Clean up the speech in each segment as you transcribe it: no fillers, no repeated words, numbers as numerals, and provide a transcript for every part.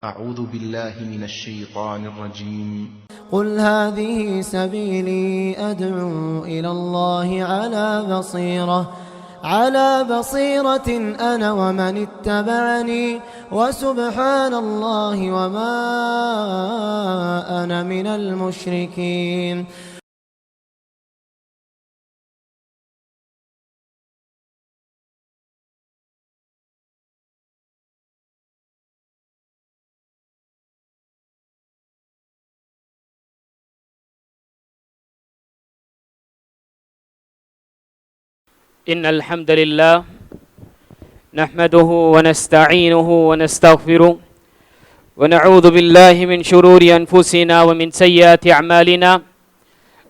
أعوذ بالله من الشيطان الرجيم قل هذه سبيلي أدعو إلى الله على بصيرة أنا ومن اتبعني وسبحان الله وما أنا من المشركين. إن الحمد لله نحمده ونستعينه ونستغفره ونعوذ بالله من شرور أنفسنا ومن سيئات أعمالنا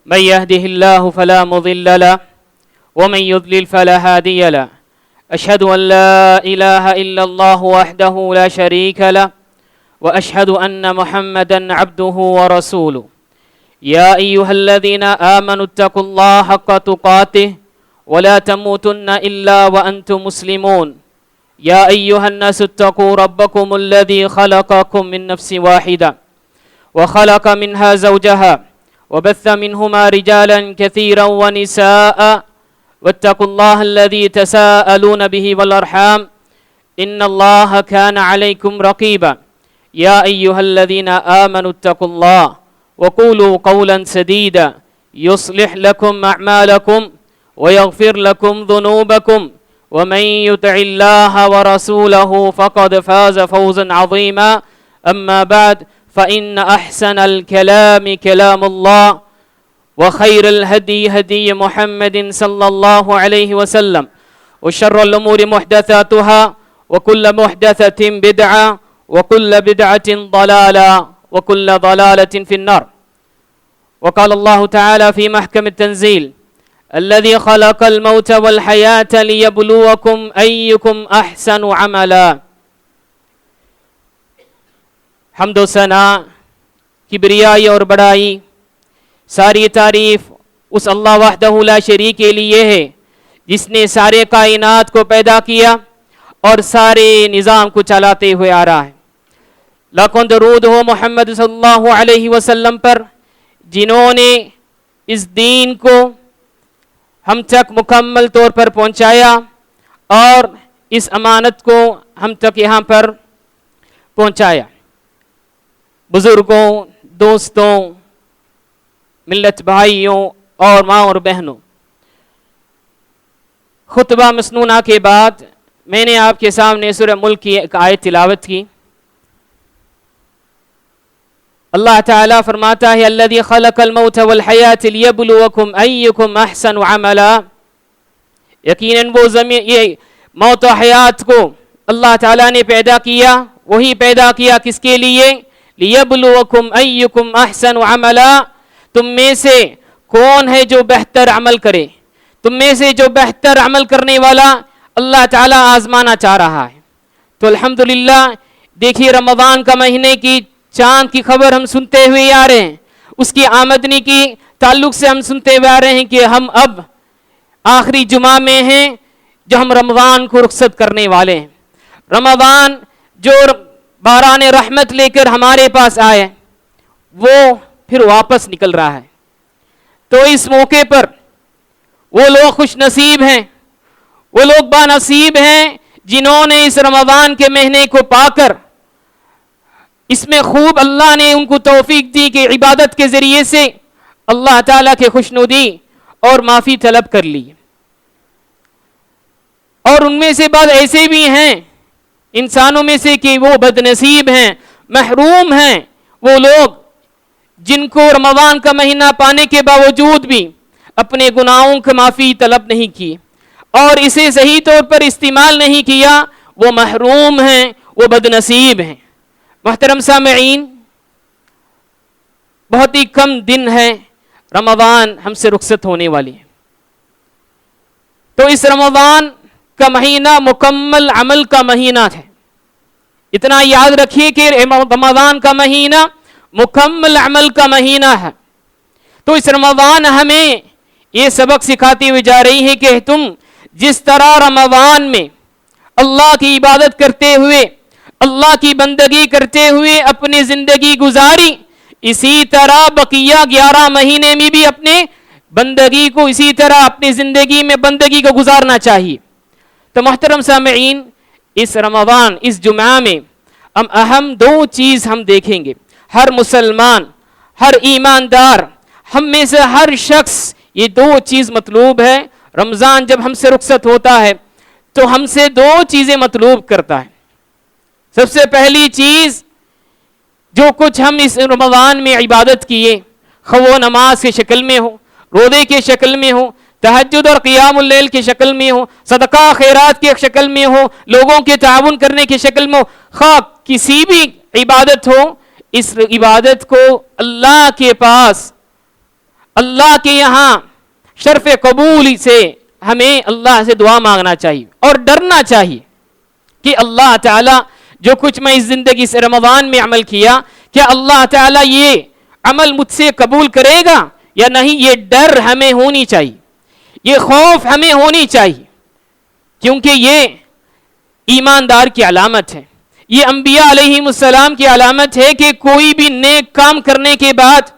من يهده الله فلا مضل له ومن يضلل فلا هادي له أشهد أن لا إله إلا الله وحده لا شريك له وأشهد أن محمدا عبده ورسوله. يا أيها الذين آمنوا اتقوا الله حق تقاته ولا تموتن إلا وأنتم مسلمون. يا أيها الناس اتقوا ربكم الذي خلقكم من نفس واحدة وخلق منها زوجها وبث منهما رجالا كثيرا ونساء واتقوا الله الذي تساءلون به والأرحام إن الله كان عليكم رقيبا. يا أيها الذين آمنوا اتقوا الله وقولوا قولا سديدا يصلح لكم أعمالكم ويغفر لكم ذنوبكم ومن يطع الله ورسوله فقد فاز فوزا عظيما. أما بعد فإن أحسن الكلام كلام الله وخير الهدي هدي محمد صلى الله عليه وسلم وشر الأمور محدثاتها وكل محدثة بدعة وكل بدعة ضلالة وكل ضلالة في النار. وقال الله تعالى في محكم التنزيل الذي خلق الموت والحياة ليبلوكم أيكم أحسن عملا. حمد و ثنا کبریائی اور بڑائی ساری تعریف اس اللہ وحدہ لا شریک کے لیے ہے جس نے سارے کائنات کو پیدا کیا اور سارے نظام کو چلاتے ہوئے آ رہا ہے. لاکھوں درود ہو محمد صلی اللہ علیہ وسلم پر جنہوں نے اس دین کو ہم تک مکمل طور پر پہنچایا اور اس امانت کو ہم تک یہاں پر پہنچایا. بزرگوں، دوستوں، ملت بھائیوں اور ماں اور بہنوں، خطبہ مسنونہ کے بعد میں نے آپ کے سامنے سورہ ملک کی ایک آیت تلاوت کی. اللہ تعالیٰ فرماتا ہے الذی خلق الموت والحیات لیبلوکم ایکم احسن عملا. یقیناً وہ یہ موت و حیات کو اللہ تعالیٰ نے پیدا کیا. وہی پیدا کیا کس کے لیے؟ لیبلوکم ایکم احسن عملا. تم میں سے کون ہے جو بہتر عمل کرے؟ تم میں سے جو بہتر عمل کرنے والا اللہ تعالیٰ آزمانا چاہ رہا ہے. تو الحمدللہ دیکھیے رمضان کا مہینے کی چاند کی خبر ہم سنتے ہوئے آ رہے ہیں. اس کی آمدنی کی تعلق سے ہم سنتے ہوئے آ رہے ہیں کہ ہم اب آخری جمعہ میں ہیں جو ہم رمضان کو رخصت کرنے والے ہیں. رمضان جو باران رحمت لے کر ہمارے پاس آئے وہ پھر واپس نکل رہا ہے. تو اس موقع پر وہ لوگ خوش نصیب ہیں، وہ لوگ بانصیب ہیں جنہوں نے اس رمضان کے مہینے کو پا کر اس میں خوب اللہ نے ان کو توفیق دی کہ عبادت کے ذریعے سے اللہ تعالیٰ کے خوشنودی اور معافی طلب کر لی. اور ان میں سے بعض ایسے بھی ہیں انسانوں میں سے کہ وہ بد نصیب ہیں، محروم ہیں، وہ لوگ جن کو رمضان کا مہینہ پانے کے باوجود بھی اپنے گناہوں کی معافی طلب نہیں کی اور اسے صحیح طور پر استعمال نہیں کیا. وہ محروم ہیں، وہ بد نصیب ہیں. محترم سامعین، بہت ہی کم دن ہے رمضان ہم سے رخصت ہونے والی ہے. تو اس رمضان کا مہینہ مکمل عمل کا مہینہ ہے. اتنا یاد رکھیے کہ رمضان کا مہینہ مکمل عمل کا مہینہ ہے. تو اس رمضان ہمیں یہ سبق سکھاتی ہوئی جا رہی ہے کہ تم جس طرح رمضان میں اللہ کی عبادت کرتے ہوئے اللہ کی بندگی کرتے ہوئے اپنی زندگی گزاری، اسی طرح بقیہ 11 مہینے میں بھی اپنے بندگی کو اسی طرح اپنی زندگی میں بندگی کو گزارنا چاہیے۔ تو محترم سامعین، اس رمضان، اس جمعہ میں ہم اہم 2 چیز ہم دیکھیں گے۔ ہر مسلمان، ہر ایماندار، ہم میں سے ہر شخص یہ 2 چیز مطلوب ہے۔ رمضان جب ہم سے رخصت ہوتا ہے تو ہم سے 2 چیزیں مطلوب کرتا ہے۔ سب سے پہلی چیز، جو کچھ ہم اس رمضان میں عبادت کیے، خواہ وہ نماز کی شکل میں ہو، روزے کی شکل میں ہو، تہجد اور قیام اللیل کی شکل میں ہو، صدقہ خیرات کی شکل میں ہو، لوگوں کے تعاون کرنے کی شکل میں ہو، خواہ کسی بھی عبادت ہو، اس عبادت کو اللہ کے پاس، اللہ کے یہاں شرف قبول سے ہمیں اللہ سے دعا مانگنا چاہیے اور ڈرنا چاہیے کہ اللہ تعالیٰ جو کچھ میں اس زندگی سے رمضان میں عمل کیا، کیا اللہ تعالیٰ یہ عمل مجھ سے قبول کرے گا یا نہیں؟ یہ ڈر ہمیں ہونی چاہیے، یہ خوف ہمیں ہونی چاہیے، کیونکہ یہ ایماندار کی علامت ہے، یہ انبیاء علیہم السلام کی علامت ہے کہ کوئی بھی نیک کام کرنے کے بعد،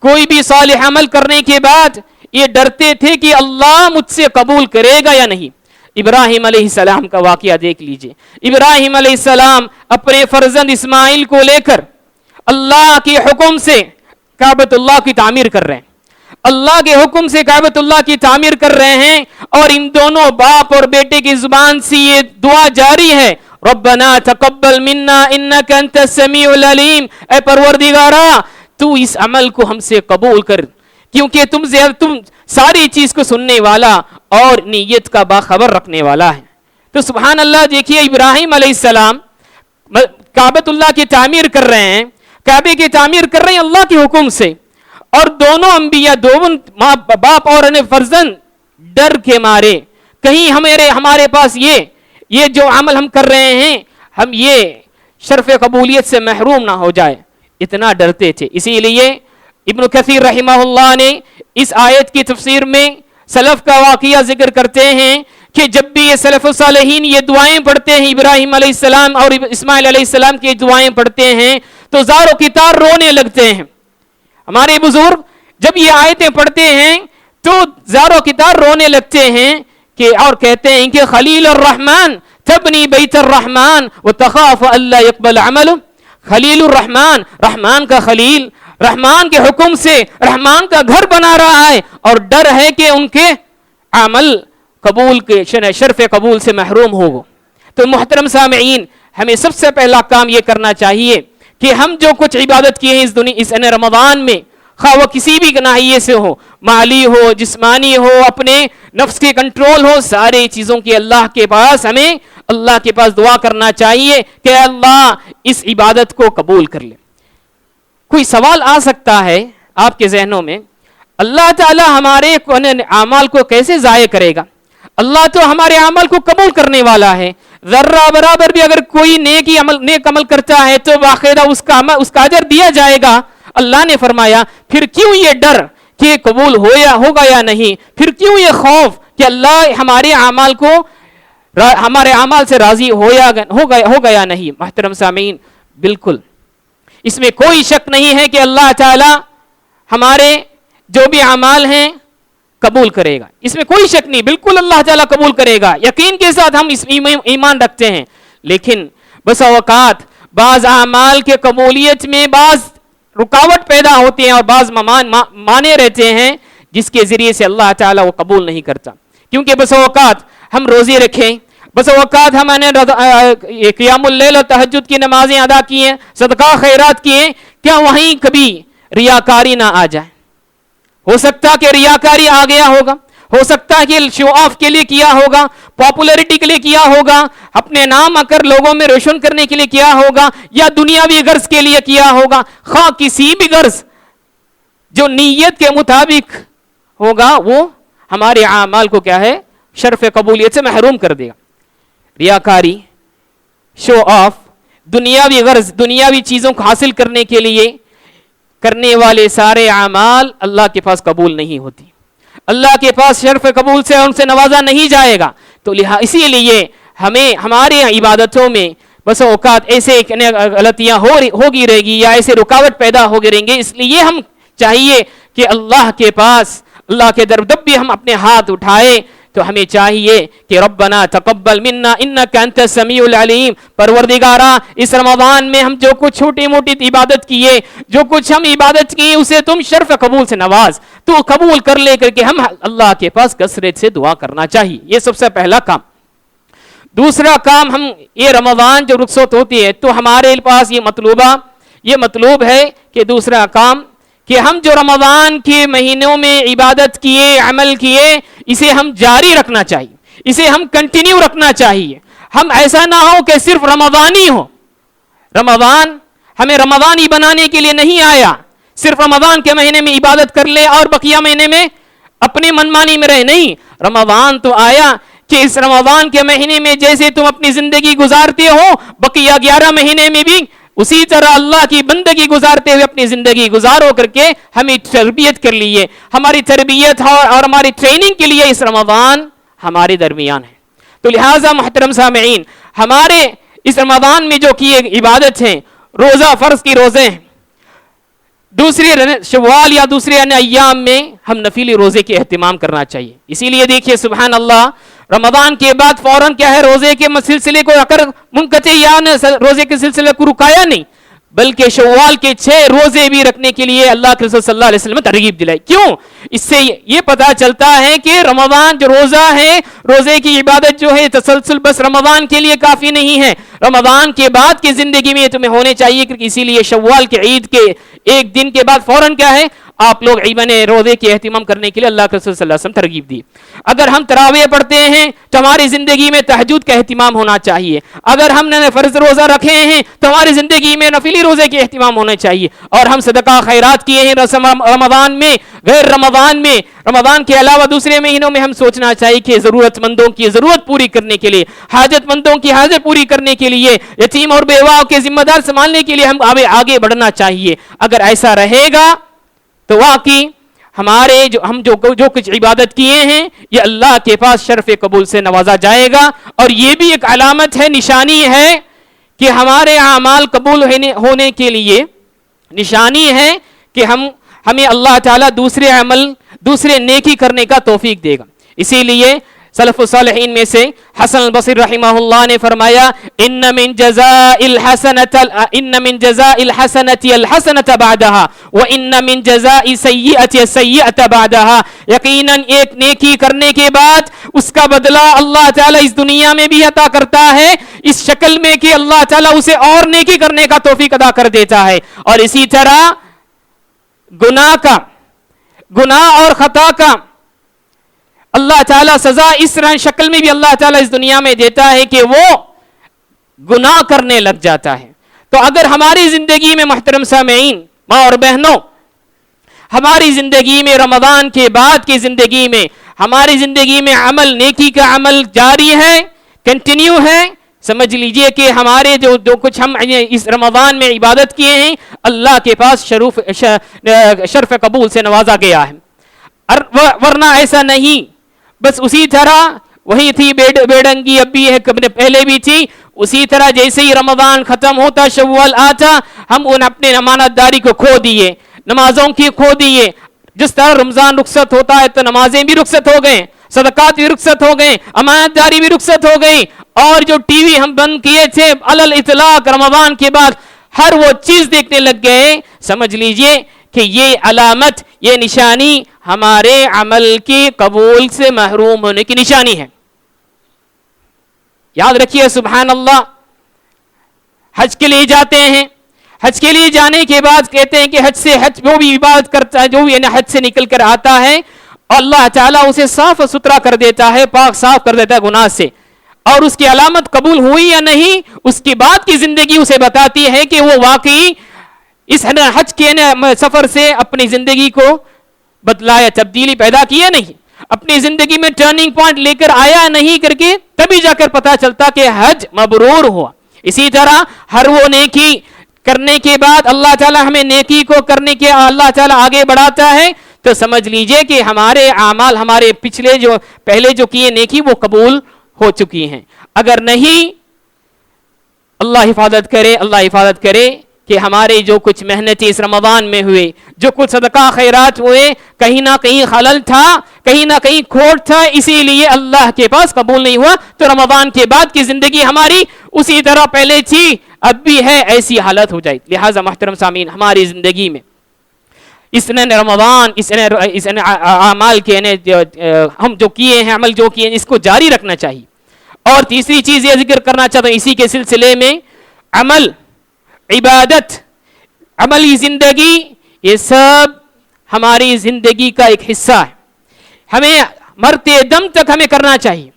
کوئی بھی صالح عمل کرنے کے بعد یہ ڈرتے تھے کہ اللہ مجھ سے قبول کرے گا یا نہیں۔ ابراہیم علیہ السلام کا واقعہ دیکھ لیجئے۔ ابراہیم علیہ السلام اپنے فرزند اسماعیل کو لے کر اللہ کے حکم سے کعبۃ اللہ کی تعمیر کر رہے ہیں، اللہ کے حکم سے کعبۃ اللہ کی تعمیر کر رہے ہیں، اور ان دونوں باپ اور بیٹے کی زبان سے یہ دعا جاری ہے، ربنا تقبل منا انک انت السمیع العلیم، اے پروردگارا تو اس عمل کو ہم سے قبول کر، کیونکہ تم ساری چیز کو سننے والا اور نیت کا باخبر رکھنے والا ہے۔ تو سبحان اللہ، دیکھیے ابراہیم علیہ السلام کعبۃ اللہ کی تعمیر کر رہے ہیں، کعبے کی تعمیر کر رہے ہیں اللہ کے حکم سے، اور دونوں انبیاء، دونوں باپ اور فرزند ڈر کے مارے کہیں ہمارے پاس یہ جو عمل ہم کر رہے ہیں، ہم یہ شرف قبولیت سے محروم نہ ہو جائے، اتنا ڈرتے تھے۔ اسی لیے ابن کثیر رحمہ اللہ نے اس آیت کی تفسیر میں سلف کا واقعہ ذکر کرتے ہیں کہ جب بھی یہ سلف الصالحین یہ دعائیں پڑھتے ہیں، ابراہیم علیہ السلام اور اسماعیل علیہ السلام کی دعائیں پڑھتے ہیں تو زار و کتار رونے لگتے ہیں۔ ہمارے بزرگ جب یہ آیتیں پڑھتے ہیں تو زار و کتار رونے لگتے ہیں اور کہتے ہیں کہ خلیل الرحمن تبنی بیت الرحمن وتخاف الا يقبل عمل۔ خلیل الرحمن، رحمان کا خلیل، رحمان کے حکم سے رحمان کا گھر بنا رہا ہے اور ڈر ہے کہ ان کے عمل قبول کے شرف قبول سے محروم ہوگا۔ تو محترم سامعین، ہمیں سب سے پہلا کام یہ کرنا چاہیے کہ ہم جو کچھ عبادت کیے ہیں اس رمضان میں، خواہ وہ کسی بھی ناحیے سے ہو، مالی ہو، جسمانی ہو، اپنے نفس کے کنٹرول ہو، سارے چیزوں کی اللہ کے پاس ہمیں اللہ کے پاس دعا کرنا چاہیے کہ اللہ اس عبادت کو قبول کر لے۔ کوئی سوال آ سکتا ہے آپ کے ذہنوں میں، اللہ تعالی ہمارے اعمال کو کیسے ضائع کرے گا؟ اللہ تو ہمارے عمل کو قبول کرنے والا ہے، ذرہ برابر بھی اگر کوئی نیک عمل کرتا ہے تو باقاعدہ اس کا اجر دیا جائے گا۔ اللہ نے فرمایا پھر کیوں یہ ڈر کہ قبول ہوگا یا نہیں، پھر کیوں یہ خوف کہ اللہ ہمارے اعمال سے راضی ہوگا یا نہیں؟ محترم سامعین، بالکل اس میں کوئی شک نہیں ہے کہ اللہ تعالی ہمارے جو بھی اعمال ہیں قبول کرے گا، اس میں کوئی شک نہیں، بالکل اللہ تعالیٰ قبول کرے گا، یقین کے ساتھ ہم اس ایمان رکھتے ہیں۔ لیکن بس اوقات بعض اعمال کے قبولیت میں بعض رکاوٹ پیدا ہوتی ہیں اور بعض مانے رہتے ہیں جس کے ذریعے سے اللہ تعالیٰ وہ قبول نہیں کرتا، کیونکہ بس اوقات ہم روزے رکھیں، بس اوقات ہم نے قیام اللیل اور تہجد کی نمازیں ادا کی ہیں، صدقہ خیرات کیے، کیا وہیں کبھی ریاکاری نہ آ جائے؟ ہو سکتا کہ ریاکاری آ گیا ہوگا، ہو سکتا ہے کہ شو آف کے لیے کیا ہوگا، پاپولرٹی کے لیے کیا ہوگا، اپنے نام آ کر لوگوں میں روشن کرنے کے لیے کیا ہوگا، یا دنیاوی غرض کے لیے کیا ہوگا۔ خواہ کسی بھی غرض جو نیت کے مطابق ہوگا وہ ہمارے اعمال کو کیا ہے، شرف قبولیت سے محروم کر دے گا۔ ریاکاری، شو آف، دنیاوی غرض، دنیاوی چیزوں کو حاصل کرنے کے لیے کرنے والے سارے اعمال اللہ کے پاس قبول نہیں ہوتی، اللہ کے پاس شرف قبول سے ان سے نوازا نہیں جائے گا۔ تو اسی لیے ہمیں ہمارے عبادتوں میں بس اوقات ایسے غلطیاں ہوگی رہے گی یا ایسے رکاوٹ پیدا ہوگی رہیں گے. اس لیے ہم چاہیے کہ اللہ کے پاس اللہ کے در جب بھی ہم اپنے ہاتھ اٹھائے تو ہمیں چاہیے کہ ربنا تقبل منا انک انت السمیع العلیم. پروردگارا اس رمضان میں ہم جو کچھ چھوٹی موٹی عبادت کیے, جو کچھ ہم عبادت کی اسے تم شرف قبول سے نواز, تو قبول کر لے کر کے ہم اللہ کے پاس کثرت سے دعا کرنا چاہیے. یہ سب سے پہلا کام. دوسرا کام, ہم یہ رمضان جو رخصت ہوتی ہے تو ہمارے پاس یہ مطلوب ہے کہ دوسرا کام کہ ہم جو رمضان کے مہینوں میں عبادت کیے, عمل کیے, اسے ہم جاری رکھنا چاہیے, اسے ہم کنٹینیو رکھنا چاہیے. ہم ایسا نہ ہو کہ صرف رمضان ہی ہو. رمضان ہمیں رمضانی بنانے کے لیے نہیں آیا, صرف رمضان کے مہینے میں عبادت کر لے اور بقیہ مہینے میں اپنے منمانی میں رہے. نہیں, رمضان تو آیا کہ اس رمضان کے مہینے میں جیسے تم اپنی زندگی گزارتے ہو بقیہ 11 مہینے میں بھی اسی طرح اللہ کی بندگی گزارتے ہوئے اپنی زندگی گزارو کر کے ہمیں تربیت کر لیے. ہماری تربیت اور ہماری ٹریننگ کے لیے اس رمضان ہمارے درمیان ہے. تو لہٰذا محترم سامعین, ہمارے اس رمضان میں جو کیے عبادت ہیں, روزہ فرض کی روزے ہیں, دوسرے شوال یا دوسرے ایام میں ہم نفلی روزے کے اہتمام کرنا چاہیے. اسی لیے دیکھیے سبحان اللہ, رمضان کے بعد فوراً کیا ہے, روزے کے سلسلے کو اگر منقطع یا روزے کے سلسلے کو رکایا نہیں, بلکہ شوال کے 6 روزے بھی رکھنے کے لیے اللہ کے رسول صلی اللہ علیہ وسلم نے ترغیب دلائی. کیوں؟ اس سے یہ پتا چلتا ہے کہ رمضان جو روزہ ہے, روزے کی عبادت جو ہے تسلسل بس رمضان کے لیے کافی نہیں ہے, رمضان کے بعد کی زندگی میں تمہیں ہونے چاہیے. کیونکہ اسی لیے شوال کے عید کے ایک دن کے بعد فوراً کیا ہے, آپ لوگ روزے کے اہتمام کرنے کے لیے اللہ کے رسول صلی اللہ علیہ وسلم ترغیب دی. اگر ہم تراویح پڑھتے ہیں تو ہماری زندگی میں تہجد کا اہتمام ہونا چاہیے. اگر ہم نے فرض روزہ رکھے ہیں تو ہماری زندگی میں نفلی روزے کے اہتمام ہونا چاہیے. اور ہم صدقہ خیرات کیے ہیں رمضان میں, غیر رمضان میں, رمضان کے علاوہ دوسرے مہینوں میں ہم سوچنا چاہیے کہ ضرورت مندوں کی ضرورت پوری کرنے کے لیے, حاجت مندوں کی حاجت پوری کرنے کے لیے, یتیم اور بیواؤں کے ذمہ دار سنبھالنے کے لیے ہم آگے بڑھنا چاہیے. اگر ایسا رہے گا تو واقعی ہمارے جو کچھ عبادت کیے ہیں یہ اللہ کے پاس شرف قبول سے نوازا جائے گا. اور یہ بھی ایک علامت ہے, نشانی ہے کہ ہمارے اعمال قبول ہونے کے لیے نشانی ہے کہ ہمیں اللہ تعالیٰ دوسرے نیکی کرنے کا توفیق دے گا. اسی لیے سلف الصالحین میں سے حسن البصری رحمہ اللہ نے فرمایا, ان من جزاء الحسنۃ الحسنۃ بعدها وان من جزاء السیئۃ السیئۃ بعدها. یقیناً ایک نیکی کرنے کے بعد اس کا بدلہ اللہ تعالیٰ اس دنیا میں بھی عطا کرتا ہے, اس شکل میں کہ اللہ تعالیٰ اسے اور نیکی کرنے کا توفیق عطا کر دیتا ہے. اور اسی طرح گناہ اور خطا کا اللہ تعالیٰ سزا اس شکل میں بھی اللہ تعالیٰ اس دنیا میں دیتا ہے کہ وہ گناہ کرنے لگ جاتا ہے. تو اگر ہماری زندگی میں محترم سامعین, ماں اور بہنوں, ہماری زندگی میں رمضان کے بعد کی زندگی میں ہماری زندگی میں عمل, نیکی کا عمل جاری ہے, کنٹینیو ہے, سمجھ لیجئے کہ ہمارے جو کچھ ہم اس رمضان میں عبادت کیے ہیں اللہ کے پاس شرف قبول سے نوازا گیا ہے. ورنہ ایسا نہیں, بس اسی طرح وہی تھی بیڈنگی, اب بھی ہے, پہلے بھی تھی. اسی طرح جیسے ہی رمضان ختم ہوتا, شوال آتا, ہم اپنے امانت داری کو کھو دیے, نمازوں کی کھو دیے. جس طرح رمضان رخصت ہوتا ہے تو نمازیں بھی رخصت ہو گئے, صدقات بھی رخصت ہو گئے, امانت داری بھی رخصت ہو گئی. اور جو ٹی وی ہم بند کیے تھے علل اطلاق رمضان کے بعد ہر وہ چیز دیکھنے لگ گئے. سمجھ لیجئے کہ یہ علامت, یہ نشانی ہمارے عمل کی قبول سے محروم ہونے کی نشانی ہے. یاد رکھیے سبحان اللہ, حج کے لیے جاتے ہیں, حج کے لیے جانے کے بعد کہتے ہیں کہ حج وہ بھی عبادت کرتا ہے جو بھی حج سے نکل کر آتا ہے اللہ تعالیٰ اسے صاف ستھرا کر دیتا ہے, پاک صاف کر دیتا ہے گناہ سے. اور اس کی علامت قبول ہوئی یا نہیں اس کے بعد کی زندگی اسے بتاتی ہے کہ وہ واقعی اس حج کے سفر سے اپنی زندگی کو بدلایا, تبدیلی پیدا کیا نہیں, اپنی زندگی میں ٹرننگ پوائنٹ لے کر آیا نہیں کر کے تبھی جا کر پتا چلتا کہ حج مبرور ہوا. اسی طرح ہر وہ نیکی کرنے کے بعد اللہ تعالیٰ ہمیں نیکی کو کرنے کے اللہ تعالیٰ آگے بڑھاتا ہے. تو سمجھ لیجئے کہ ہمارے اعمال, ہمارے پہلے جو کیے نیکی وہ قبول ہو چکی ہیں. اگر نہیں اللہ حفاظت کرے، اللہ حفاظت کرے کہ ہمارے جو کچھ محنتیں اس رمضان میں ہوئے، جو کچھ صدقہ خیرات ہوئے، کہیں نہ کہیں خلل تھا، کہیں نہ کہیں کھوٹ تھا، اسی لیے اللہ کے پاس قبول نہیں ہوا. تو رمضان کے بعد کی زندگی ہماری اسی طرح پہلے تھی، اب بھی ہے، ایسی حالت ہو جائے. لہٰذا محترم سامعین، ہماری زندگی میں اس نے رمضان، اس نے اعمال کے ہم جو کیے ہیں، عمل جو کیے ہیں، اس کو جاری رکھنا چاہیے. اور تیسری چیز یہ ذکر کرنا چاہتا ہوں اسی کے سلسلے میں، عمل، عبادت، عملی زندگی، یہ سب ہماری زندگی کا ایک حصہ ہے. ہمیں مرتے دم تک ہمیں کرنا چاہیے.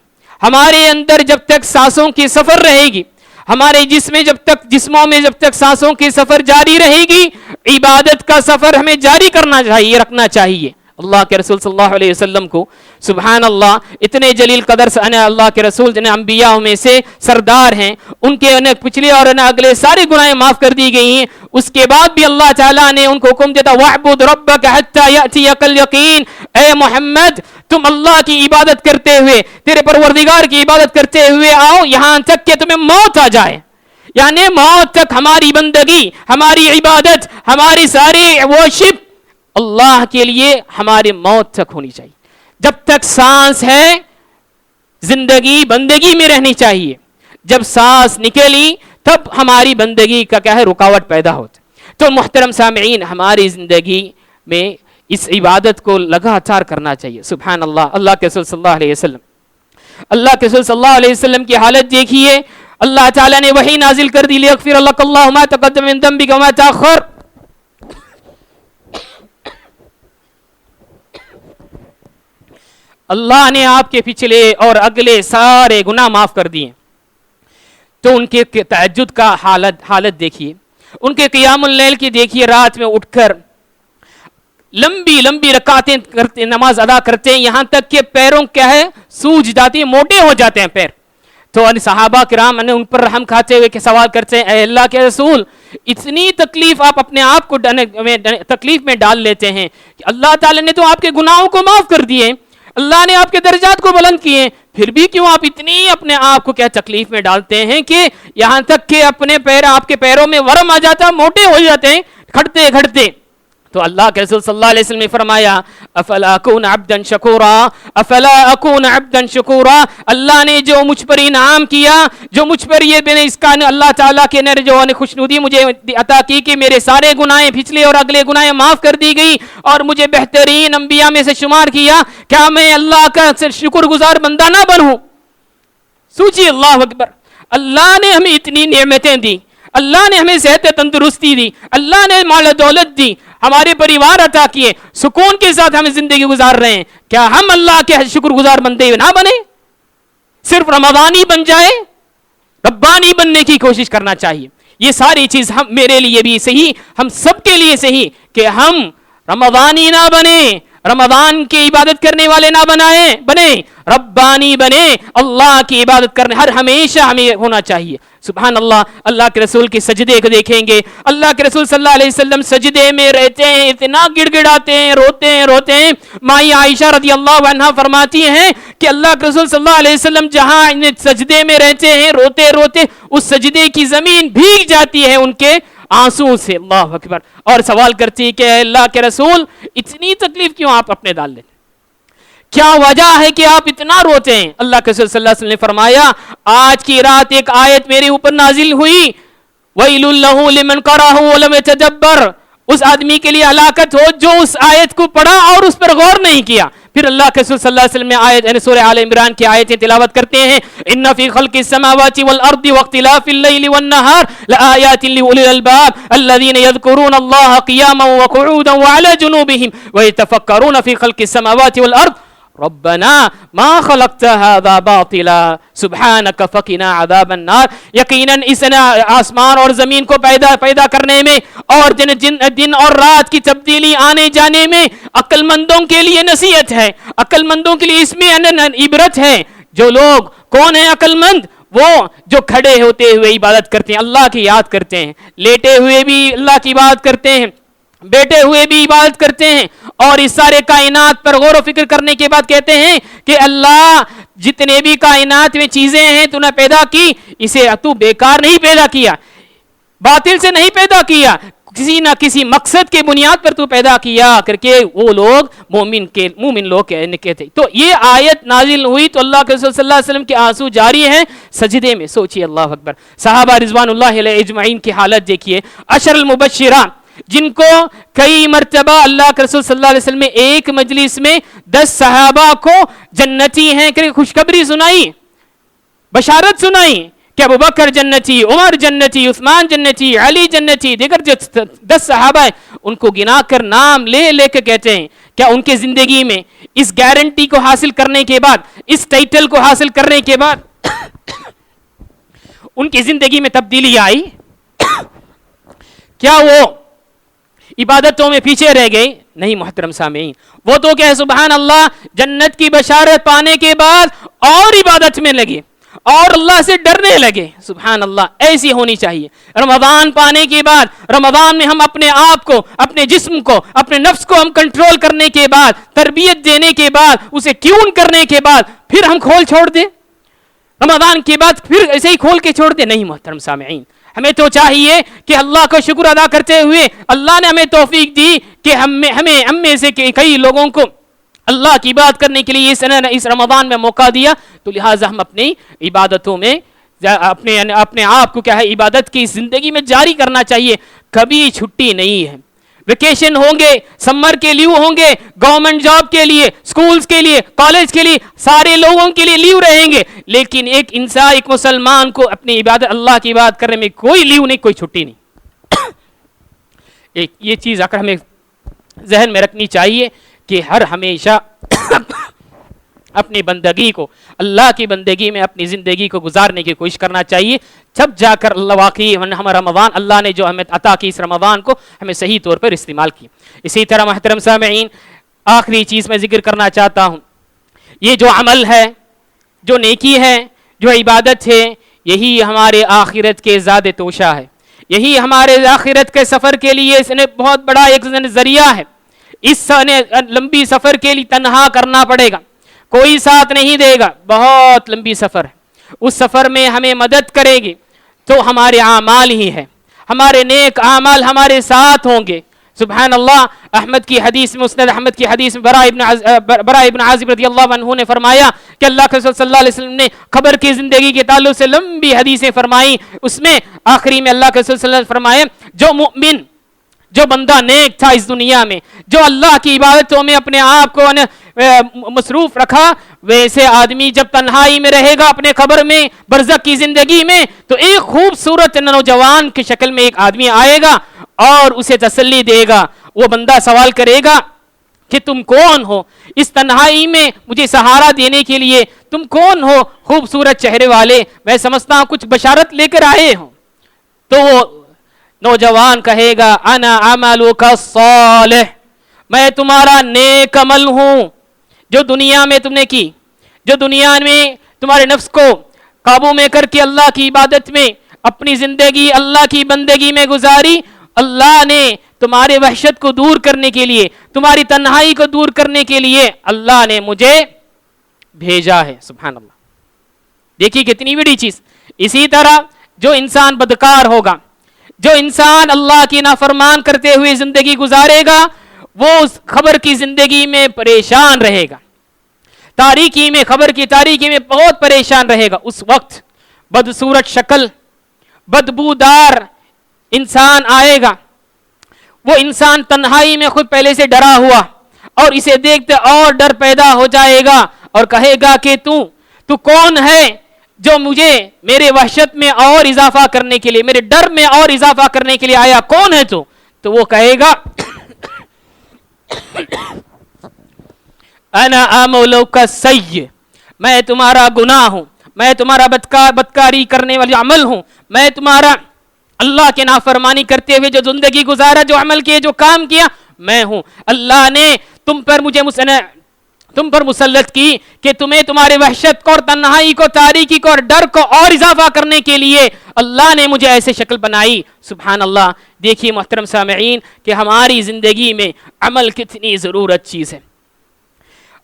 ہمارے اندر جب تک سانسوں کی سفر رہے گی، ہمارے جسموں میں جب تک سانسوں کی سفر جاری رہے گی، عبادت کا سفر ہمیں جاری کرنا چاہیے، رکھنا چاہیے. اللہ کے رسول صلی اللہ علیہ وسلم کو سبحان اللہ اتنے جلیل قدر سے اللہ کے رسول جنہیں انبیاء میں سے سردار ہیں، ان کے پچھلے اور اگلے سارے گناہیں معاف کر دی گئی ہیں. اس کے بعد بھی اللہ تعالیٰ نے ان کو حکم دیتا وَاعْبُدْ رَبَّكَ حَتَّى يَأْتِيَكَ الْيَقِينُ، اے محمد تم اللہ کی عبادت کرتے ہوئے، تیرے پروردگار کی عبادت کرتے ہوئے آؤ یہاں تک کہ تمہیں موت آ جائے. یعنی موت تک ہماری بندگی، ہماری عبادت، ہماری ساری ورشپ اللہ کے لیے ہماری موت تک ہونی چاہیے. جب تک سانس ہے زندگی بندگی میں رہنی چاہیے. جب سانس نکلی تب ہماری بندگی کا کیا ہے رکاوٹ پیدا ہوتی. تو محترم سامعین، ہماری زندگی میں اس عبادت کو لگاتار کرنا چاہیے. سبحان اللہ. اللہ کے رسول صلی اللہ علیہ وسلم، اللہ کے رسول صلی اللہ علیہ وسلم کی حالت دیکھیے. اللہ تعالیٰ نے وحی نازل کر دی لیغفر لک اللہ ما تقدم من ذنبک وما تأخر. اللہ نے آپ کے پچھلے اور اگلے سارے گناہ معاف کر دیے. تو ان کے تہجد کا حالت دیکھیے، ان کے قیام اللیل کی دیکھیے، رات میں اٹھ کر لمبی لمبی رکعتیں کرتے، نماز ادا کرتے ہیں، یہاں تک کہ پیروں کیا ہے سوج جاتی ہیں، موٹے ہو جاتے ہیں پیر. تو صحابہ کرام نے ان پر رحم کھاتے ہوئے کہ سوال کرتے ہیں اے اللہ کے رسول اتنی تکلیف آپ اپنے آپ کو تکلیف میں ڈال لیتے ہیں کہ اللہ تعالی نے تو آپ کے گناہوں کو معاف کر دیے، اللہ نے آپ کے درجات کو بلند کیے، پھر بھی کیوں آپ اتنی اپنے آپ کو کیا تکلیف میں ڈالتے ہیں کہ یہاں تک کہ اپنے آپ کے پیروں میں ورم آ جاتا ہے، موٹے ہو جاتے ہیں کھڑتے کھڑتے. تو اللہ کے رسول صلی اللہ علیہ وسلم نے فرمایا افلا اکون عبدا شکورا، افلا اکون عبدا شکورا. اللہ نے جو مجھ پر انعام کیا، جو مجھ پر یہ اس کا اللہ تعالیٰ کے نے جو خوشنودی مجھے عطا کی کہ میرے سارے گناہیں پچھلے اور اگلے گناہیں معاف کر دی گئی اور مجھے بہترین انبیاء میں سے شمار کیا، کیا میں اللہ کا شکر گزار بندہ نہ بنوں؟ سوچیے اللہ اکبر. اللہ نے ہمیں اتنی نعمتیں دی، اللہ نے ہمیں صحت تندرستی دی، اللہ نے مال دولت دی، ہمارے پریوار عطا کیے، سکون کے ساتھ ہمیں زندگی گزار رہے ہیں. کیا ہم اللہ کے شکر گزار بندے نہ بنے؟ صرف رمضانی بن جائے؟ ربانی بننے کی کوشش کرنا چاہیے. یہ ساری چیز ہم میرے لیے بھی صحیح، ہم سب کے لیے صحیح کہ ہم رمضانی نہ بنے، رمضان کی عبادت کرنے والے نہ بنے، ربانی بنے، اللہ کی عبادت کرنے ہر ہمیشہ ہمیں ہونا چاہیے. سبحان اللہ. اللہ کے رسول کے سجدے کو دیکھیں گے، اللہ کے رسول صلی اللہ علیہ وسلم سجدے میں رہتے ہیں، اتنا گڑ گڑاتے ہیں، روتے ہیں. مائی عائشہ رضی اللہ عنہا فرماتی ہیں کہ اللہ کے رسول صلی اللہ علیہ وسلم جہاں سجدے میں رہتے ہیں روتے اس سجدے کی زمین بھیگ جاتی ہے ان کے آنسو سے. اللہ اکبر. اور سوال کرتی ہے کہ اللہ کے رسول اتنی تکلیف کیوں آپ اپنے ڈال لیتے، کیا وجہ ہے کہ آپ اتنا روتے ہیں؟ اللہ کے رسول صلی اللہ علیہ وسلم نے فرمایا آج کی رات ایک آیت میرے اوپر نازل ہوئی، وَيْلٌ لَهُ لِمَنْ قَرَأَهُ وَلَمْ يَتَدَبَّرْ. اس آدمی کے لیے ہلاکت ہو جو اس آیت کو پڑھا اور اس پر غور نہیں کیا. پھر اللہ کے رسول صلی اللہ علیہ وسلم نے آیت سورہ آل عمران کی آیتیں تلاوت کرتے ہیں، ان فی خلق السماوات والارض واختلاف الليل والنهار لآیات لأولی الالباب الذین یذکرون اللہ قیاما وقعودا وعلى جنوبهم ویتفکرون فی خلق السماوات والارض ربنا ما خلقت هذا باطلا سبحانك فقنا عذاب النار. یقیناً اس نے آسمان اور زمین کو پیدا کرنے میں اور دن اور رات کی تبدیلی آنے جانے میں عقل مندوں کے لیے نصیحت ہے، عقل مندوں کے لیے اس میں عبرت ہے. جو لوگ کون ہیں عقل مند؟ وہ جو کھڑے ہوتے ہوئے عبادت کرتے ہیں، اللہ کی یاد کرتے ہیں، لیٹے ہوئے بھی اللہ کی عبادت کرتے ہیں، بیٹھے ہوئے بھی عبادت کرتے ہیں اور اس سارے کائنات پر غور و فکر کرنے کے بعد کہتے ہیں کہ اللہ جتنے بھی کائنات میں چیزیں ہیں تو نے پیدا کی، اسے تو بیکار نہیں پیدا کیا، باطل سے نہیں پیدا کیا، کسی نہ کسی مقصد کے بنیاد پر تو پیدا کیا کر کے وہ لوگ مومن لوگ کہتے. تو یہ آیت نازل ہوئی تو اللہ کے رسول صلی اللہ علیہ وسلم کے آنسو جاری ہیں سجدے میں. سوچئے اللہ اکبر. صحابہ رضوان اللہ علیہ اجمعین کی حالت دیکھیے. عشر المبشرہ جن کو کئی مرتبہ اللہ کے رسول صلی اللہ علیہ وسلم نے ایک مجلس میں 10 صحابہ کو جنتی ہیں کہ خوشخبری سنائی، بشارت سنائی کہ ابو بکر جنتی، عمر جنتی، عثمان جنتی، علی جنتی، دیگر جو 10 صحابہ ہیں ان کو گنا کر نام لے لے کے کہتے ہیں کیا ان کے زندگی میں اس گارنٹی کو حاصل کرنے کے بعد، اس ٹائٹل کو حاصل کرنے کے بعد ان کی زندگی میں تبدیلی آئی؟ کیا وہ عبادتوں میں پیچھے رہ گئے؟ نہیں محترم سامعین، وہ تو کہ سبحان اللہ جنت کی بشارت پانے کے بعد اور عبادت میں لگے اور اللہ سے ڈرنے لگے. سبحان اللہ، ایسی ہونی چاہیے. رمضان پانے کے بعد، رمضان میں ہم اپنے آپ کو، اپنے جسم کو، اپنے نفس کو ہم کنٹرول کرنے کے بعد، تربیت دینے کے بعد، اسے ٹیون کرنے کے بعد پھر ہم کھول چھوڑ دیں رمضان کے بعد، پھر ایسے ہی کھول کے چھوڑ دیں؟ نہیں محترم سامعین، ہمیں تو چاہیے کہ اللہ کا شکر ادا کرتے ہوئے اللہ نے ہمیں توفیق دی کہ ہم میں سے کئی لوگوں کو اللہ کی بات کرنے کے لیے اس رمضان میں موقع دیا، تو لہٰذا ہم اپنی عبادتوں میں اپنے آپ کو کیا ہے عبادت کی زندگی میں جاری کرنا چاہیے. کبھی چھٹی نہیں ہے. ویکیشن ہوں گے، سمر کے لیو ہوں گے، گورنمنٹ جاب کے لیے، سکولز کے لیے، کالج کے لیے، سارے لوگوں کے لیے لیو رہیں گے، لیکن ایک انسان، ایک مسلمان کو اپنی عبادت، اللہ کی بات کرنے میں کوئی لیو نہیں، کوئی چھٹی نہیں. ایک یہ چیز اگر ہمیں ذہن میں رکھنی چاہیے کہ ہر ہمیشہ اپنی بندگی کو، اللہ کی بندگی میں اپنی زندگی کو گزارنے کی کوشش کرنا چاہیے. جب جا کر اللہ واقعی ہمارا رمضان، اللہ نے جو ہمیں عطا کی اس رمضان کو ہمیں صحیح طور پر استعمال کی. اسی طرح محترم سامعین، آخری چیز میں ذکر کرنا چاہتا ہوں، یہ جو عمل ہے، جو نیکی ہے، جو عبادت ہے، یہی ہمارے آخرت کے زاد توشہ ہے. یہی ہمارے آخرت کے سفر کے لیے اس نے بہت بڑا ایک ذریعہ ہے. اس لمبی سفر کے لیے تنہا کرنا پڑے گا، کوئی ساتھ نہیں دے گا، بہت لمبی سفر ہے. اس سفر میں ہمیں مدد کرے گی تو ہمارے اعمال ہی ہیں، ہمارے نیک اعمال ہمارے ساتھ ہوں گے. سبحان اللہ. احمد کی حدیث میں، مسند احمد کی حدیث میں براء ابن عازب رضی اللہ عنہ نے فرمایا کہ اللہ کے رسول صلی اللہ علیہ وسلم نے قبر کی زندگی کے تعلق سے لمبی حدیثیں فرمائی. اس میں آخری میں اللہ کے رسول صلی اللہ علیہ وسلم فرمایا جو مؤمن، جو بندہ نیک تھا اس دنیا میں، جو اللہ کی عبادتوں میں اپنے آپ کو مصروف رکھا، ویسے آدمی جب تنہائی میں رہے گا اپنے قبر میں، برزخ کی زندگی میں، تو ایک خوبصورت نوجوان کی شکل میں ایک آدمی آئے گا اور اسے تسلی دے گا. وہ بندہ سوال کرے گا کہ تم کون ہو؟ اس تنہائی میں مجھے سہارا دینے کے لیے تم کون ہو خوبصورت چہرے والے؟ میں سمجھتا ہوں کچھ بشارت لے کر آئے ہوں. تو وہ نوجوان کہے گا انا عملک الصالح، میں تمہارا نیک عمل ہوں جو دنیا میں تم نے کی، جو دنیا میں تمہارے نفس کو قابو میں کر کے اللہ کی عبادت میں اپنی زندگی اللہ کی بندگی میں گزاری. اللہ نے تمہارے وحشت کو دور کرنے کے لیے، تمہاری تنہائی کو دور کرنے کے لیے اللہ نے مجھے بھیجا ہے. سبحان اللہ. دیکھیے کتنی بڑی چیز. اسی طرح جو انسان بدکار ہوگا، جو انسان اللہ کی نافرمان کرتے ہوئے زندگی گزارے گا، وہ اس خبر کی زندگی میں پریشان رہے گا، تاریکی میں، خبر کی تاریکی میں بہت پریشان رہے گا. اس وقت بدصورت شکل، بدبودار انسان آئے گا. وہ انسان تنہائی میں خود پہلے سے ڈرا ہوا، اور اسے دیکھتے اور ڈر پیدا ہو جائے گا اور کہے گا کہ تو کون ہے جو مجھے میرے وحشت میں اور اضافہ کرنے کے لیے، میرے ڈر میں اور اضافہ کرنے کے لیے آیا؟ کون ہے تو وہ کہے گا انا عملک السیئ، میں تمہارا گناہ ہوں، میں تمہارا بدکاری کرنے والی عمل ہوں، میں تمہارا اللہ کے نافرمانی کرتے ہوئے جو زندگی گزارا، جو عمل کیے، جو کام کیا، میں ہوں. اللہ نے تم پر تم پر مسلط کی کہ تمہیں تمہارے وحشت کو اور تنہائی کو، تاریکی کو اور ڈر کو اور اضافہ کرنے کے لیے اللہ نے مجھے ایسے شکل بنائی. سبحان اللہ. دیکھیے محترم سامعین کہ ہماری زندگی میں عمل کتنی ضرورت چیز ہے.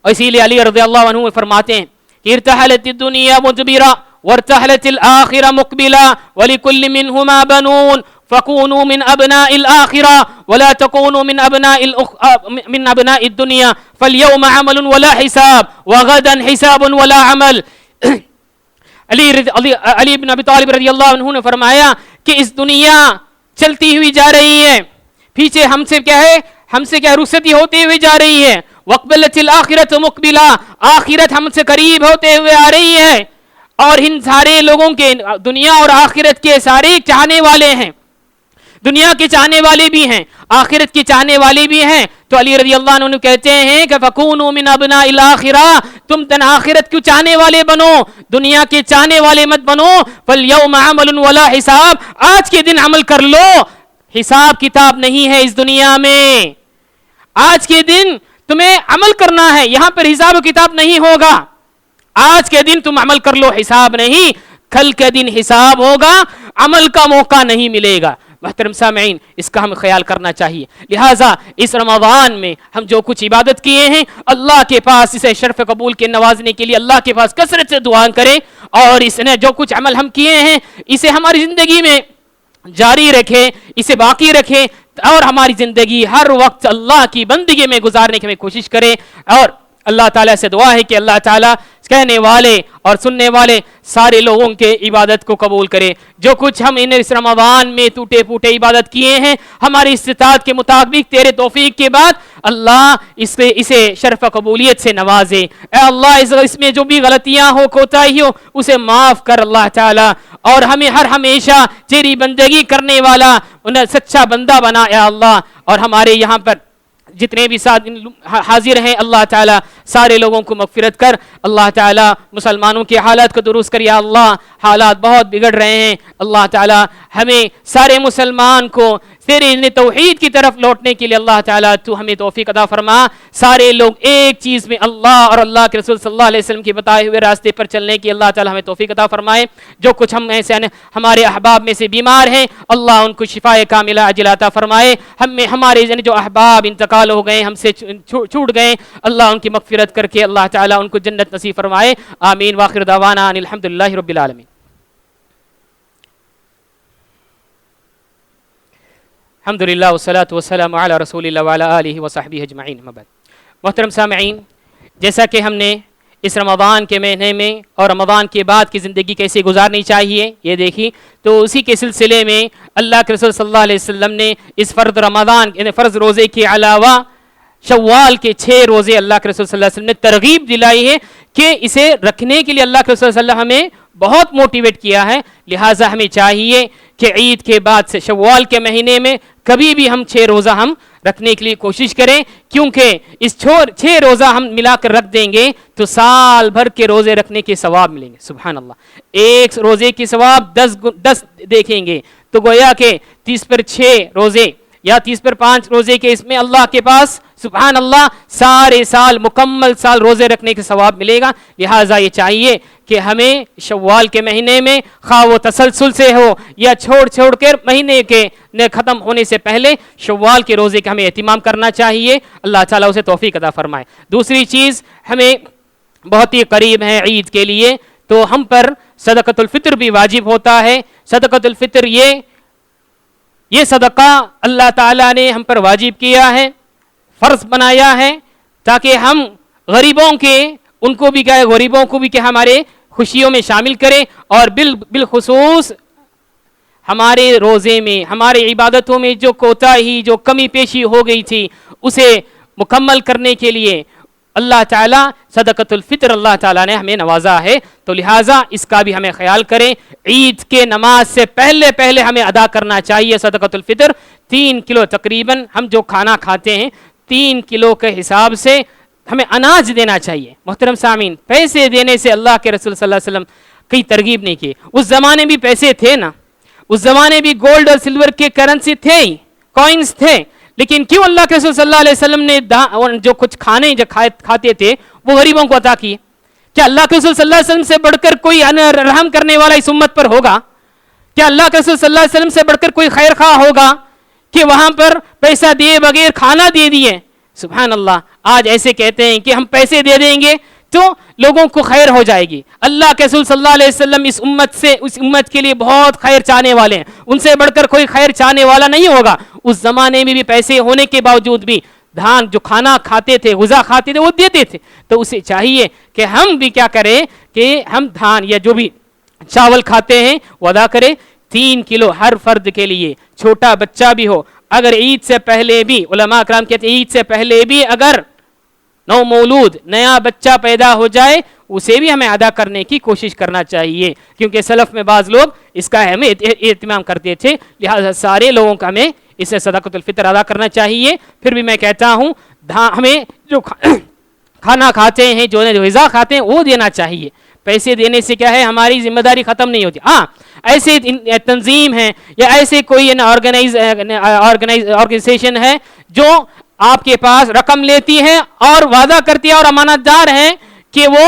اسی لیے علی رضی اللہ عنہ فرماتے ہیں کہ ارتحلت الدنیا مدبرا وارتحلت الآخرہ مقبلا ولکل منہما بنون فکونوا من ابناء الآخرہ ولا تکونوا من ابناء الدنیا فالیوم عمل ولا حساب وغدا حساب ولا عمل. علی بن ابی طالب رضی اللہ عنہ نے فرمایا کہ اس دنیا چلتی ہوئی جا رہی ہے، پیچھے ہم سے کیا ہے، ہم سے کیا رخصتی ہوتے ہوئے جا رہی ہے. وقبلت الآخرۃ مقبلا، آخرت ہم سے قریب ہوتے ہوئے آ رہی ہے. اور ان سارے لوگوں کے دنیا اور آخرت کے سارے چاہنے والے ہیں، دنیا کے چاہنے والے بھی ہیں، آخرت کے چاہنے والے بھی ہیں. تو علی رضی اللہ عنہ کہتے ہیں کہ فَكُونُوا مِنْ أَبْنَاءِ الْآخِرَةِ، تم آخرت کیوں چاہنے والے بنو، دنیا کے چاہنے والے مت بنو. فَالْيَوْمَ عَمَلٌ وَلَا حِسَابٌ، آج کے دن عمل کر لو، حساب کتاب نہیں ہے اس دنیا میں. آج کے دن تمہیں عمل کرنا ہے، یہاں پر حساب و کتاب نہیں ہوگا. آج کے دن تم عمل کر لو، حساب نہیں. کل کے دن حساب ہوگا، عمل کا موقع نہیں ملے گا. محترم سامعین، اس کا ہمیں خیال کرنا چاہیے. لہٰذا اس رمضان میں ہم جو کچھ عبادت کیے ہیں، اللہ کے پاس اسے شرف قبول کے نوازنے کے لیے اللہ کے پاس کثرت سے دعا کریں، اور اس نے جو کچھ عمل ہم کیے ہیں اسے ہماری زندگی میں جاری رکھیں، اسے باقی رکھیں، اور ہماری زندگی ہر وقت اللہ کی بندگی میں گزارنے کی ہمیں کوشش کریں. اور اللہ تعالیٰ سے دعا ہے کہ اللہ تعالیٰ کہنے والے اور سننے والے سارے لوگوں کے عبادت کو قبول کرے. جو کچھ ہم انہیں اس رمضان میں ٹوٹے پھوٹے عبادت کیے ہیں، ہماری استطاعت کے مطابق تیرے توفیق کے بعد اللہ اسے شرف قبولیت سے نوازے. اے اللہ اس میں جو بھی غلطیاں ہو، کوتاہی ہو، اسے معاف کر اللہ تعالیٰ، اور ہمیں ہر ہمیشہ تیری بندگی کرنے والا انہیں سچا بندہ بنا اے اللہ. اور ہمارے یہاں پر جتنے بھی ساتھ حاضر ہیں، اللہ تعالیٰ سارے لوگوں کو مغفرت کر. اللہ تعالیٰ مسلمانوں کے حالات کو درست کر. یا اللہ حالات بہت بگڑ رہے ہیں. اللہ تعالیٰ ہمیں سارے مسلمان کو تیرے توحید کی طرف لوٹنے کے لیے اللہ تعالیٰ تو ہمیں توفیق عطا فرما. سارے لوگ ایک چیز میں اللہ اور اللہ کے رسول صلی اللہ علیہ وسلم کے بتائے ہوئے راستے پر چلنے کی اللہ تعالیٰ ہمیں توفیق عطا فرمائے. جو کچھ ہم ایسے ہمارے احباب میں سے بیمار ہیں، اللہ ان کو شفاء کاملہ عاجلہ عطا فرمائے. ہمارے جو احباب انتقال ہو گئے، ہم سے چھوٹ گئے، اللہ ان کی مغفرت کر کے اللہ تعالیٰ ان کو جنت نصیب فرمائے. آمین. واخر دعوانا ان الحمدللہ رب العالمین. الحمدللہ والصلاة والسلام علی رسول اللہ وعلی آلہ وصحبہ اجمعین. محترم سامعین، جیسا کہ ہم نے اس رمضان کے مہینے میں اور رمضان کے بعد کی زندگی کیسے گزارنی چاہیے یہ دیکھی، تو اسی کے سلسلے میں اللہ کے رسول صلی اللہ علیہ وسلم نے اس فرض رمضان یعنی فرض روزے کے علاوہ شوال کے 6 روزے اللہ کے رسول صلی اللہ علیہ وسلم نے ترغیب دلائی ہے کہ اسے رکھنے کے لیے اللہ کے رسول صلی اللہ علیہ وسلم ہمیں بہت موٹیویٹ کیا ہے. لہٰذا ہمیں چاہیے کہ عید کے بعد سے شوال کے مہینے میں کبھی بھی ہم 6 روزہ ہم رکھنے کے لیے کوشش کریں، کیونکہ اس 6 روزہ ہم ملا کر رکھ دیں گے تو سال بھر کے روزے رکھنے کے ثواب ملیں گے. سبحان اللہ. ایک روزے کی ثواب 10 دیکھیں گے، تو گویا کہ 30 پر 6 روزے یا 30 پر 5 روزے کے اس میں اللہ کے پاس سبحان اللہ سارے سال مکمل سال روزے رکھنے کے ثواب ملے گا. لہٰذا یہ چاہیے کہ ہمیں شوال کے مہینے میں خواہ وہ تسلسل سے ہو یا چھوڑ کر مہینے کے ختم ہونے سے پہلے شوال کے روزے کا ہمیں اہتمام کرنا چاہیے. اللہ تعالیٰ اسے توفیق عطا فرمائے. دوسری چیز، ہمیں بہت ہی قریب ہے عید کے لیے، تو ہم پر صدقۃ الفطر بھی واجب ہوتا ہے. صدقۃ الفطر یہ صدقہ اللہ تعالیٰ نے ہم پر واجب کیا ہے، فرض بنایا ہے، تاکہ ہم غریبوں کے ان کو بھی کہے غریبوں کو بھی کہ ہمارے خوشیوں میں شامل کریں، اور بالخصوص ہمارے روزے میں ہمارے عبادتوں میں جو کوتاہی جو کمی پیشی ہو گئی تھی اسے مکمل کرنے کے لیے اللہ تعالیٰ صدقۃ الفطر اللہ تعالیٰ نے ہمیں نوازا ہے. تو لہٰذا اس کا بھی ہمیں خیال کریں. عید کے نماز سے پہلے ہمیں ادا کرنا چاہیے صدقۃ الفطر. 3 کلو تقریباً ہم جو کھانا کھاتے ہیں 3 کلو کے حساب سے ہمیں اناج دینا چاہیے. محترم سامعین، پیسے دینے سے اللہ کے رسول صلی اللہ علیہ وسلم کئی ترغیب نہیں کی. اس زمانے بھی پیسے تھے نا، اس زمانے بھی گولڈ اور سلور کے کرنسی تھے، کوئنز تھے، لیکن کیوں اللہ کے رسول صلی اللہ علیہ وسلم نے جو کچھ کھاتے تھے وہ غریبوں کو عطا کیے. کیا اللہ کے رسول صلی اللہ علیہ وسلم سے بڑھ کر کوئی رحم کرنے والا اس امت پر ہوگا؟ کیا اللہ کے رسول صلی اللہ علیہ وسلم سے بڑھ کر کوئی خیر خواہ ہوگا کہ وہاں پر پیسہ دیے بغیر کھانا دے دیے؟ سبحان اللہ. آج ایسے کہتے ہیں کہ ہم پیسے دے دیں گے تو لوگوں کو خیر ہو جائے گی. اللہ کے رسول صلی اللہ علیہ وسلم اس امت کے لیے بہت خیر چاہنے والے ہیں. ان سے بڑھ کر کوئی خیر چاہنے والا نہیں ہوگا. اس زمانے میں بھی پیسے ہونے کے باوجود بھی دھان جو کھانا کھاتے تھے، غذا کھاتے تھے، وہ دیتے تھے. تو اسے چاہیے کہ ہم بھی کیا کریں کہ ہم دھان یا جو بھی چاول کھاتے ہیں وہ ادا کریں. 3 کلو ہر فرد کے لیے، چھوٹا بچہ بھی ہو، اگر عید سے پہلے بھی، علماء اکرام کہتے ہیں عید سے پہلے بھی اگر نو مولود نیا بچہ پیدا ہو جائے اسے بھی ہمیں ادا کرنے کی کوشش کرنا چاہیے، کیونکہ سلف میں بعض لوگ اس کا اہمیت اہتمام کرتے تھے. لہذا سارے لوگوں کا ہمیں اسے صدقۃ الفطر ادا کرنا چاہیے. پھر بھی میں کہتا ہوں ہمیں جو کھانا کھاتے ہیں، جو غذا کھاتے ہیں وہ دینا چاہیے. پیسے دینے سے کیا ہے ہماری ذمہ داری ختم نہیں ہوتی. ہاں ایسے تنظیم ہے یا ایسے کوئی آرگنائزیشن ہے جو آپ کے پاس رقم لیتی ہے اور وعدہ کرتی ہے اور امانت دار ہیں کہ وہ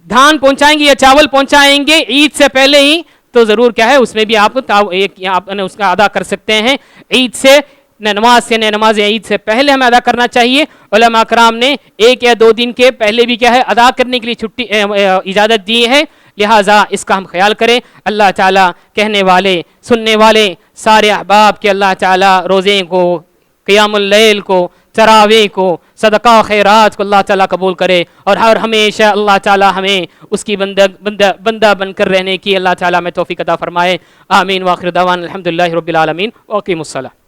دھان پہنچائیں گے یا چاول پہنچائیں گے عید سے پہلے ہی، تو ضرور کیا ہے اس میں بھی آپ اس کا ادا کر سکتے ہیں. عید سے نماز عید سے پہلے ہمیں ادا کرنا چاہیے. علماء اکرام نے 1 یا 2 دن کے پہلے بھی کیا ہے ادا کرنے کے لیے چھٹی اجازت دی ہے. لہٰذا اس کا ہم خیال کریں. اللہ تعالیٰ کہنے والے سننے والے سارے احباب کے اللہ تعالیٰ روزے کو، قیام اللیل کو، تراویح کو، صدقہ و خیرات کو اللہ تعالیٰ قبول کرے، اور ہر ہمیشہ اللہ تعالیٰ ہمیں اس کی بندہ بن کر رہنے کی اللہ تعالیٰ میں توفیق عطا فرمائے. آمین. وآخر دعوانا الحمدللہ رب العالمین. واقیموا الصلاۃ.